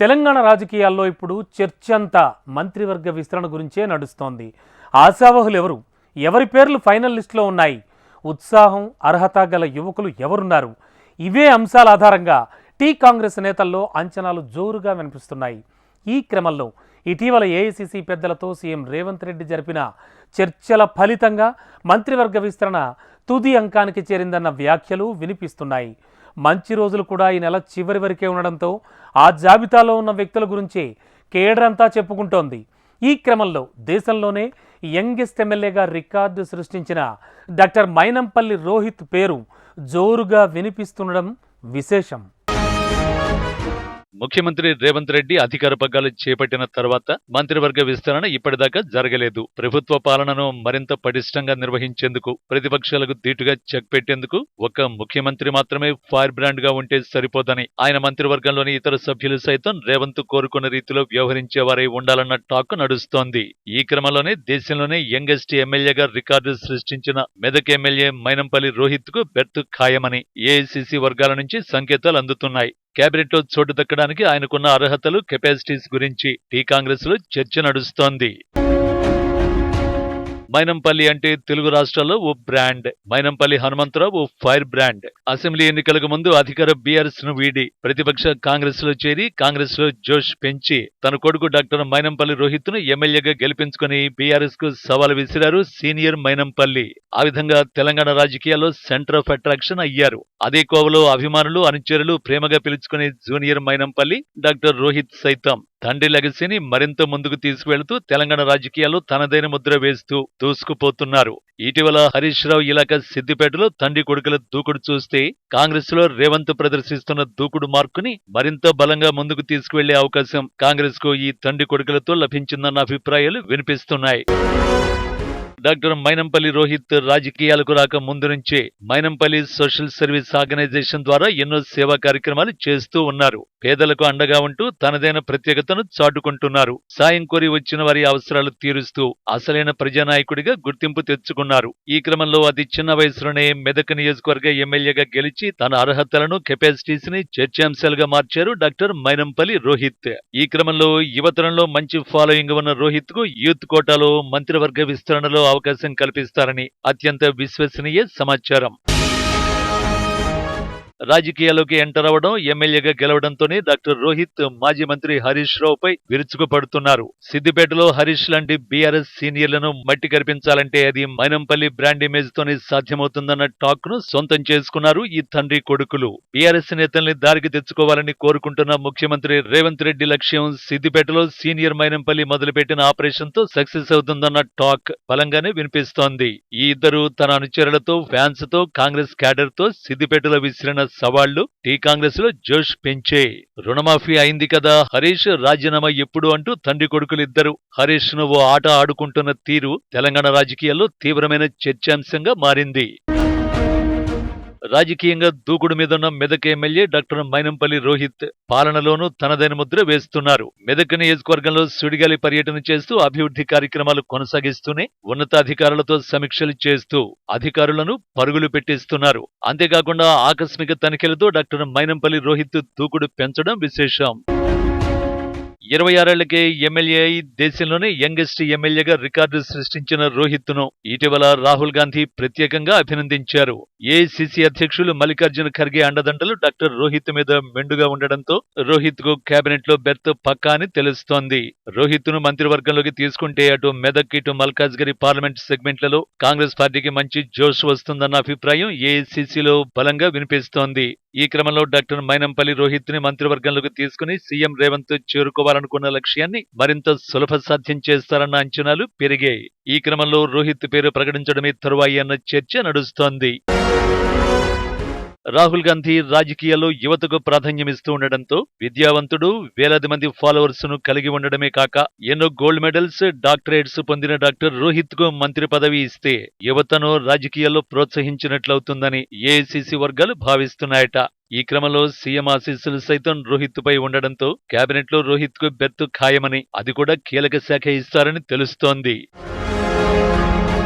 తెలంగాణ రాజకీయాల్లో ఇప్పుడు చర్చ అంతా మంత్రివర్గ విస్తరణ గురించే నడుస్తోంది. ఆశావహులు ఎవరు? ఎవరి పేర్లు ఫైనల్ లిస్టులో ఉన్నాయి? ఉత్సాహం, అర్హత గల యువకులు ఎవరున్నారు? ఇవే అంశాల ఆధారంగా కాంగ్రెస్ నేతల్లో అంచనాలు జోరుగా వినిపిస్తున్నాయి. ఈ క్రమంలో ఇటీవల ఏఐసీసీ పెద్దలతో సీఎం రేవంత్ రెడ్డి జరిపిన చర్చల ఫలితంగా మంత్రివర్గ విస్తరణ తుది అంకానికి చేరిందన్న వ్యాఖ్యలు వినిపిస్తున్నాయి. మంచి రోజులు కూడా ఈ నెల చివరి వరకే ఉండడంతో ఆ జాబితాలో ఉన్న వ్యక్తుల గురించి కేడరంతా చెప్పుకుంటోంది. ఈ క్రమంలో దేశంలోనే యంగెస్ట్ ఎమ్మెల్యేగా రికార్డు సృష్టించిన డాక్టర్ మైనంపల్లి రోహిత్ పేరు జోరుగా వినిపిస్తుండడం విశేషం. ముఖ్యమంత్రి రేవంత్ రెడ్డి అధికార పగ్గాలు చేపట్టిన తర్వాత మంత్రివర్గ విస్తరణ ఇప్పటిదాకా జరగలేదు. ప్రభుత్వ పాలనను మరింత పటిష్టంగా నిర్వహించేందుకు, ప్రతిపక్షాలకు ధీటుగా చెక్ పెట్టేందుకు ఒక్క ముఖ్యమంత్రి మాత్రమే ఫైర్ బ్రాండ్ గా ఉంటే సరిపోదని ఆయన మంత్రివర్గంలోని ఇతర సభ్యులు సైతం రేవంత్ కోరుకున్న రీతిలో వ్యవహరించేవారై ఉండాలన్న టాక్ నడుస్తోంది. ఈ క్రమంలోనే దేశంలోనే యంగెస్ట్ ఎమ్మెల్యేగా రికార్డు సృష్టించిన మెదక్ ఎమ్మెల్యే మైనంపల్లి రోహిత్ కు బెర్త్ ఖాయమని ఏఐసీసీ వర్గాల నుంచి సంకేతాలు అందుతున్నాయి. కేబినెట్ లో చోటు దక్కడానికి ఆయనకున్న అర్హతలు, కెపాసిటీస్ గురించి కాంగ్రెస్ లో చర్చ నడుస్తోంది. మైనంపల్లి అంటే తెలుగు రాష్ట్రాల్లో ఓ బ్రాండ్. మైనంపల్లి హనుమంతరావు ఓ ఫైర్ బ్రాండ్. అసెంబ్లీ ఎన్నికలకు ముందు అధికార బీఆర్ఎస్ ను వీడి ప్రతిపక్ష కాంగ్రెస్ లో చేరి కాంగ్రెస్ లో జోష్ పెంచి తన కొడుకు డాక్టర్ మైనంపల్లి రోహిత్ ను ఎమ్మెల్యేగా గెలిపించుకుని బీఆర్ఎస్ కు సవాల్ విసిరారు సీనియర్ మైనంపల్లి. ఆ విధంగా తెలంగాణ రాజకీయాల్లో సెంటర్ ఆఫ్ అట్రాక్షన్ అయ్యారు. అదే కోవలో అభిమానులు, అనుచరులు ప్రేమగా పిలుచుకునే జూనియర్ మైనంపల్లి డాక్టర్ రోహిత్ సైతం తండ్రి లెగసీని మరింత ముందుకు తీసుకువెళుతూ తెలంగాణ రాజకీయాల్లో తనదైన ముద్ర వేస్తూ దూసుకుపోతున్నారు. ఇటీవల హరీష్ రావు ఇలాకా సిద్దిపేటలో తండ్రి కొడుకుల దూకుడు చూస్తే కాంగ్రెస్ లో రేవంత్ ప్రదర్శిస్తున్న దూకుడు మార్కుని మరింత బలంగా ముందుకు తీసుకువెళ్లే అవకాశం కాంగ్రెస్ కు ఈ తండ్రి కొడుకులతో లభించిందన్న అభిప్రాయాలు వినిపిస్తున్నాయి. డాక్టర్ మైనంపల్లి రోహిత్ రాజకీయాలకు రాక ముందు నుంచే మైనంపల్లి సోషల్ సర్వీస్ ఆర్గనైజేషన్ ద్వారా ఎన్నో సేవా కార్యక్రమాలు చేస్తూ ఉన్నారు. పేదలకు అండగా ఉంటూ తనదైన ప్రత్యేకతను చాటుకుంటున్నారు. సాయం కోరి వచ్చిన వారి అవసరాలు తీరుస్తూ అసలైన ప్రజానాయకుడిగా గుర్తింపు తెచ్చుకున్నారు. ఈ క్రమంలో అతి చిన్న వయసులోనే మెదక్ నియోజకవర్గ ఎమ్మెల్యేగా గెలిచి తన అర్హతలను, కెపాసిటీస్ ని చర్చాంశాలుగా మార్చారు డాక్టర్ మైనంపల్లి రోహిత్. ఈ క్రమంలో యువతరంలో మంచి ఫాలోయింగ్ ఉన్న రోహిత్ కు యూత్ కోటాలో మంత్రివర్గ విస్తరణలో అవకాశం కల్పిస్తారని అత్యంత విశ్వసనీయ సమాచారం. రాజకీయాల్లోకి ఎంటర్ అవడం, ఎమ్మెల్యేగా గెలవడంతోనే డాక్టర్ రోహిత్ మాజీ మంత్రి హరీష్ రావుపై విరుచుకుపడుతున్నారు. సిద్దిపేటలో హరీష్ లాంటి బీఆర్ఎస్ సీనియర్లను మట్టి కనిపించాలంటే అది మైనంపల్లి బ్రాండ్ ఇమేజ్ తోనే సాధ్యమవుతుందన్న టాక్ ను సొంతం చేసుకున్నారు ఈ తండ్రి కొడుకులు. బీఆర్ఎస్ నేతల్ని దారికి తెచ్చుకోవాలని కోరుకుంటున్న ముఖ్యమంత్రి రేవంత్ రెడ్డి లక్ష్యం సిద్దిపేటలో సీనియర్ మైనంపల్లి మొదలుపెట్టిన ఆపరేషన్ తో సక్సెస్ అవుతుందన్న టాక్ బలంగానే వినిపిస్తోంది. ఈ ఇద్దరు తన అనుచరులతో, ఫ్యాన్స్ తో, కాంగ్రెస్ క్యాడర్ తో సిద్దిపేటలో విసిరిన సవాళ్లు కాంగ్రెస్ లో జోష్ పెంచే. రుణమాఫీ అయింది కదా, హరీష్ రాజీనామా ఎప్పుడు అంటూ తండ్రి కొడుకులిద్దరు హరీష్ ను ఓ ఆట ఆడుకుంటున్న తీరు తెలంగాణ రాజకీయాల్లో తీవ్రమైన చర్చాంశంగా మారింది. రాజకీయంగా దూకుడు మీదున్న మెదక్ ఎమ్మెల్యే డాక్టర్ మైనంపల్లి రోహిత్ పాలనలోనూ తనదైన ముద్ర వేస్తున్నారు. మెదక్ నియోజకవర్గంలో సుడిగాలి పర్యటన చేస్తూ అభివృద్ధి కార్యక్రమాలు కొనసాగిస్తూనే ఉన్నతాధికారులతో సమీక్షలు చేస్తూ అధికారులను పరుగులు పెట్టిస్తున్నారు. అంతేకాకుండా ఆకస్మిక తనిఖీలతో డాక్టర్ మైనంపల్లి రోహిత్ దూకుడు పెంచడం విశేషం. 26 ఏళ్లకే ఎమ్మెల్యే అయి దేశంలోనే యంగెస్ట్ ఎమ్మెల్యేగా రికార్డు సృష్టించిన రోహిత్ ను ఇటీవల రాహుల్ గాంధీ ప్రత్యేకంగా అభినందించారు. ఏఐసీసీ అధ్యక్షులు మల్లికార్జున ఖర్గే అండదండలు డాక్టర్ రోహిత్ మీద మెండుగా ఉండడంతో రోహిత్ కు కేబినెట్ లో బెర్త్ పక్కా అని తెలుస్తోంది. రోహిత్ ను మంత్రివర్గంలోకి తీసుకుంటే అటు మెదక్, ఇటు మల్కాజ్గిరి పార్లమెంట్ సెగ్మెంట్లలో కాంగ్రెస్ పార్టీకి మంచి జోష్ వస్తుందన్న అభిప్రాయం ఏఐసీసీలో బలంగా వినిపిస్తోంది. ఈ క్రమంలో డాక్టర్ మైనంపల్లి రోహిత్ ని మంత్రివర్గంలోకి తీసుకుని సీఎం రేవంత్ చేరుకోవాలనుకున్న లక్ష్యాన్ని మరింత సులభ సాధ్యం చేస్తారన్న అంచనాలు పెరిగాయి. ఈ క్రమంలో రోహిత్ పేరు ప్రకటించడమే తరువాయి అన్న చర్చ నడుస్తోంది. రాహుల్ గాంధీ రాజకీయాల్లో యువతకు ప్రాధాన్యమిస్తూ ఉండడంతో విద్యావంతుడు, వేలాది మంది ఫాలోవర్స్ ను కలిగి ఉండడమే కాక ఎన్నో గోల్డ్ మెడల్స్, డాక్టరేట్స్ పొందిన డాక్టర్ రోహిత్ కు మంత్రి పదవి ఇస్తే యువతను రాజకీయాల్లో ప్రోత్సహించినట్లవుతుందని ఏఐసీసీ వర్గాలు భావిస్తున్నాయట. ఈ క్రమంలో సీఎం ఆశీస్సులు సైతం రోహిత్ పై ఉండడంతో కేబినెట్ లో రోహిత్ కు బెర్త్ ఖాయమని, అది కూడా కీలక శాఖ ఇస్తారని తెలుస్తోంది.